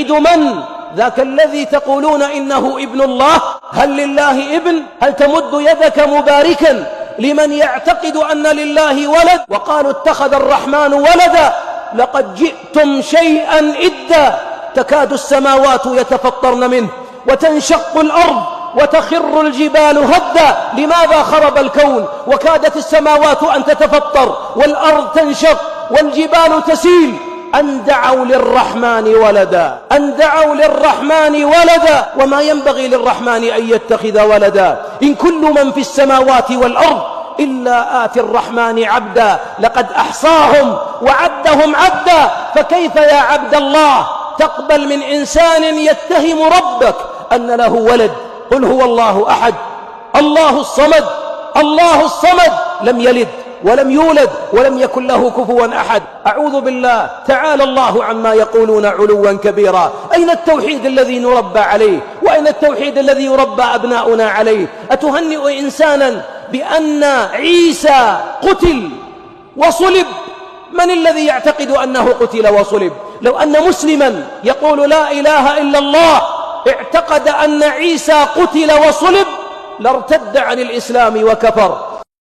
عيد من؟ ذاك الذي تقولون إنه ابن الله؟ هل لله ابن؟ هل تمد يدك مباركا لمن يعتقد أن لله ولد؟ وقالوا اتخذ الرحمن ولدا. لقد جئتم شيئا إدا، تكاد السماوات يتفطرن منه وتنشق الأرض وتخر الجبال هدا. لماذا خرب الكون وكادت السماوات أن تتفطر والأرض تنشق والجبال تسيل؟ أن دعوا للرحمن ولدا، أن دعوا للرحمن ولدا. وما ينبغي للرحمن أن يتخذ ولدا. إن كل من في السماوات والأرض إلا آتي الرحمن عبدا. لقد أحصاهم وعدهم عدا. فكيف يا عبد الله تقبل من إنسان يتهم ربك أن له ولد؟ قل هو الله أحد الله الصمد، الله الصمد لم يلد ولم يولد ولم يكن له كفوا أحد. أعوذ بالله، تعالى الله عما يقولون علوا كبيرا. أين التوحيد الذي نربى عليه؟ وأين التوحيد الذي يربى أبناؤنا عليه؟ أتهنئ إنسانا بأن عيسى قتل وصلب؟ من الذي يعتقد أنه قتل وصلب؟ لو أن مسلما يقول لا إله إلا الله اعتقد أن عيسى قتل وصلب لارتد عن الإسلام وكفر.